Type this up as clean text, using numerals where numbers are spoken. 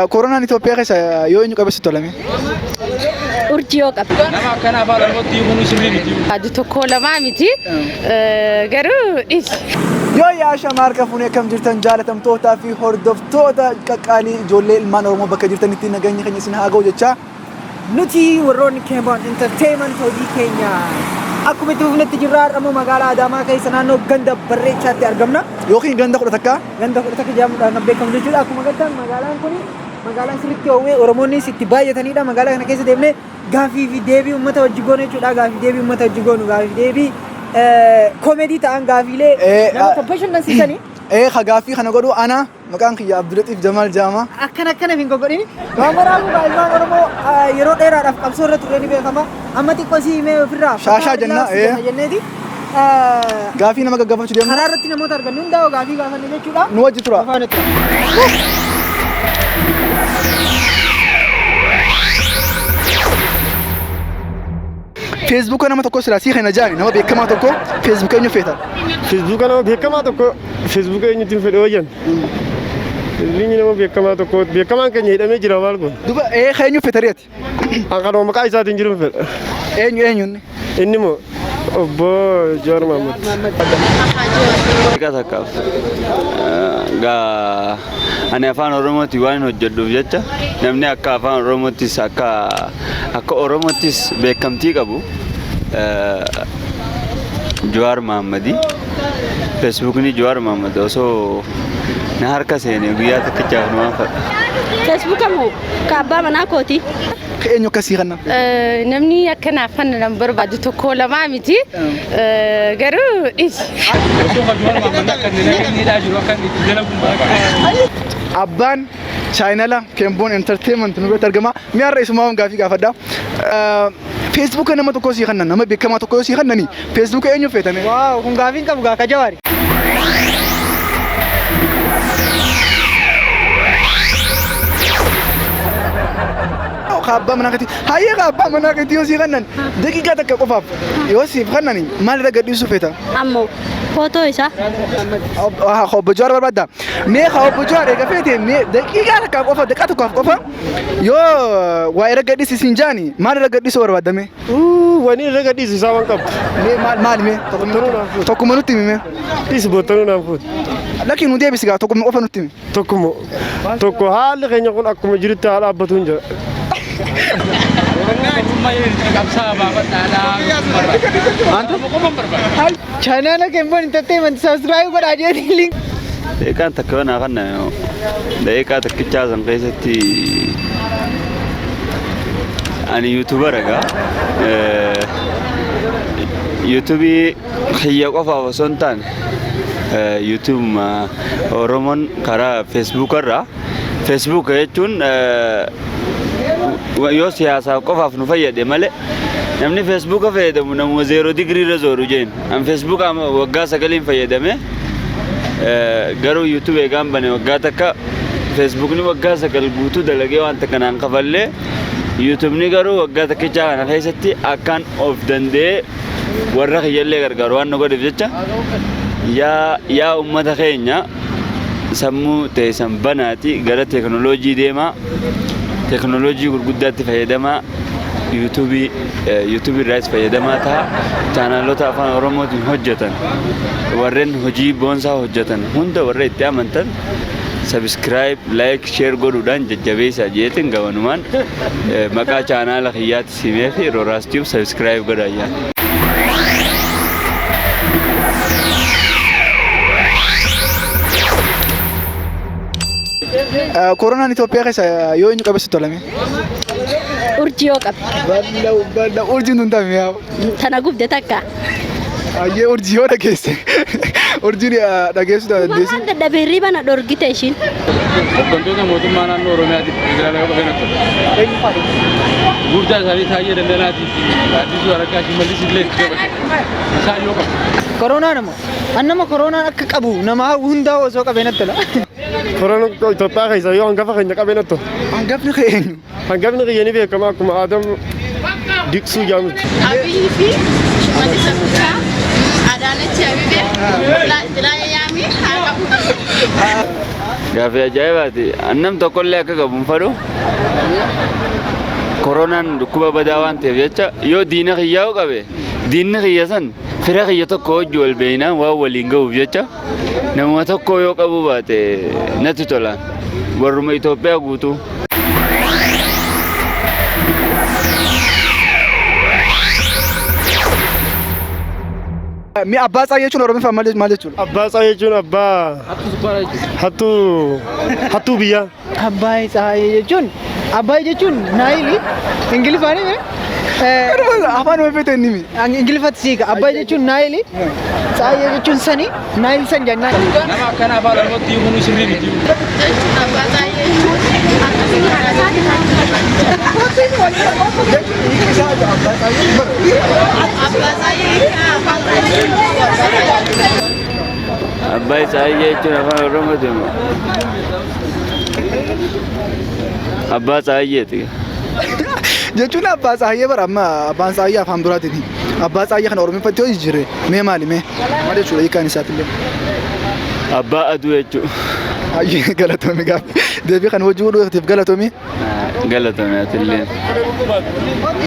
Koronaan Itoophiyaa keessa yoo eenyu qabeessu tolame? Urjii qaba. Nama akkana afaan Oromootti himuun sirrii miti. Aduu tokko lamaa miti. Garuu Yoo yaasha marka fuunee kam jirtan jaalatamtootaa fi hordoftoota qaqqaalii ijoollee ilmaan Oromoo bakka jirtanitti nageenya keenya isin haa ga'u jecha. Nuti warroonni Keebon Entertainment hojii keenya akkuma itti fufnetti jirra har'a magaalaa Adaamaa keessa naannoo ganda Barreechaatti argamna. Yookiin ganda 11 Ganda 11 jedhamuudhaan kan beekamu jechuudha. Akkuma agartan magaalaan kun magaalaan sirriitti ho'ee Oromoonni itti baay'atanidha. Magaalaa kana keessa deemnee gaafii fi deebii uummata wajji goonu jechuudha. Gaafii deebii uummata wajji goonu gaafii deebii koomedii ta'an gaafiilee namoota bashannansiisanii. Gaafii kana godhu ana maqaan kiyya Abdulatif Jamal Jama. Akkana hin godhini. Waan waraabuu ilmaan Oromoo yeroo dheeraadhaaf qabsoo irra turre ni beekama. Amma xiqqoo si himee ofirraa. Shaashaa jenneeti. Gaafii nama gaggafachuu deemu. Karaa irratti namoota argannu hundaa'u gaafii gaafanne jechuudha. Nu wajji tura. Facebook nama tokko silaasii kana jaani nama beekamaa tokko Facebook eenyu feeta? Facebook nama beekamaa tokko Facebook eenyutiin fedhe wayyan. Linyi nama beekamaa tokko beekamaan keenya hidhamee jira maal kun? Duba eenyu feeta reeti? Anqaroo maqaa isaatiin jiru fedha. Eenyuun? Inni moo obbo Jawaar Mahmud. Gaa ani afaan Oromootti waan hojjedhuuf jecha namni akka afaan Oromoottis akka Oromoottis beekamtii qabu Jawaar Mahmudi. Facebookni Jawaar Mahmud osoo na harka seene guyyaa takkichaaf nu waan fadha. Facebook ammoo kaabbaa manaa kooti. Eenyu akkasii kana? Namni akkanaaf kan nama barbaadu tokko lamaa miti. Garuu Abbaan chaayinala Keebon Entertainment nu biratti argama. Mi'a har'a isumaa gaafii gaafadha. Facebook nama tokko sii kannan nama beekamaa tokko sii kannani Facebook eenyu feetame? Waaw kun gaafiin qabu gaa ka Jawaari. Kaabba mana kati hayya kaabba mana kati yoo sii kannan daqiiqaa takka qofaaf yoo siif kannani maal irra gadhiisuu feeta? ammoo footoo isaa. Obbo Jawaar barbaadda. Mee obbo Jawaar eega feete mee daqiiqaa takka qofa daqiiqaa tokkaaf qofa yoo waa irra gadhiisisin jaani maal irra gadhiisuu barbaadame? Wani irra gadhiisu isaa waan qabdu. Mee maal mee tokkuma nutti himi mee? Dhiisi boottanuu naaf fuuti. Lakin nu deebisi gaa tokkuma qofa nutti himi. Tokko haalli keenya kun akkuma jirutti haa dhaabbatu hin jira. Channel Keebon Entertainment subscribe godhaa jeetii link. Daqiiqaan takka banaa kan daqiiqaa takkichaa san keessatti ani YouTuber egaa YouTubii xiyya qofaaf osoo hin taane YouTube Oromoon karaa Facebook irraa Facebook jechuun yoo siyaasaaf qofaaf nu fayyade malee namni Facebook fayyadamu nama 0 degree irra zooru jeen an Facebook waggaa 9 fayyadame garuu YouTube eegaan bane waggaa takka Facebook ni waggaa 9 guutuu dalagee waan takka naan kafallee YouTube ni garuu waggaa takkichaa kana keessatti akkaan of danda'ee warra kiyyallee gargaaru waan nu godheef jecha yaa ummata keenya sammuu teessan banaati gara teknooloojii deemaa teknooloojii gurguddaatti fayyadamaa YouTube irraas fayyadamaa ta'a chaanaalota afaan Oromootiin hojjetan warreen hojii boonsaa hojjetan hunda warra itti amantan subscribe like share godhuudhaan jajjabeessaa jeetiin gabanumaan maqaa chaanaala kiyyaatti simee fi Roraas Tube subscribe godhaa. Koronaan Itoophiyaa keessa yoo eenyu qabeessu tolame? Urjii qaba. Balla urjiin tun taa'e yaa. Tana gubde takka. Ayyee urjii yoo dhageesse. Urjiin dhageessu dandeessi. Waan dadhabee riibana dhorgite ishiin. Hooggantoota mootummaa naannoo Oromiyaatti federaalaa yoo qabeenya gurguddaa isaanii taa'ee dandanaati. Addisuu Araggaa Shimallis illee isaan yoo qabu. Koronaan ammoo annama koronaan akka qabu nama hundaa osoo qabeenatti la. Koronaan Itoophiyaa keessa yoo hangafa keenya qabeenatti. Hangafni keenyu. Hangafni keenya ni beekama akkuma Adam Diksuu jedhamutti. Abiy fi Shimallis Abdiisaa Adaanech Abeebee Tilaa Yaamii haa qabu. Gaaffii ajaa'ibaati. Annam tokkollee akka qabu hin fedhu. Koronaan dhukkuba badaa waan ta'eef jecha yoo diina kiyyaa'u qabe diinni kiyya san fira kiyya tokko hojii wal beeynaan waan waliin ga'uuf jecha nama tokko yoo qabu baate natti tola. Warruma Itoophiyaa guutuu. Mi abbaa isaa jechuun Oromiffaan maal jechuudha? Abbaa isaa jechuun abbaa hattuu biyyaa. Abbaa isaa jechuun naayili ingiliffaan Afaan Oromoo inni mi? ingiliffatti siika abbaa jechuun naayili saayee jechuun sani naayil san jennaan. Nama akkana afaan Oromootti himuun sirrii miti. Abbaa isaa jechuun afaan Oromootti himu. Abbaa Tsaayeeti. Jechuun abbaa Tsaayee bara amma abbaan Tsaayee afaan biraatiin abbaa Tsaayee kana Oromiffatti yoo jijjiire mee maal jechuudha hiikaan isaatiillee. Abbaa aduu jechuudha. Ayyee galatoomii gaaffii deebii kana hojii godhuutiif galatoomii. Galatoomii atillee.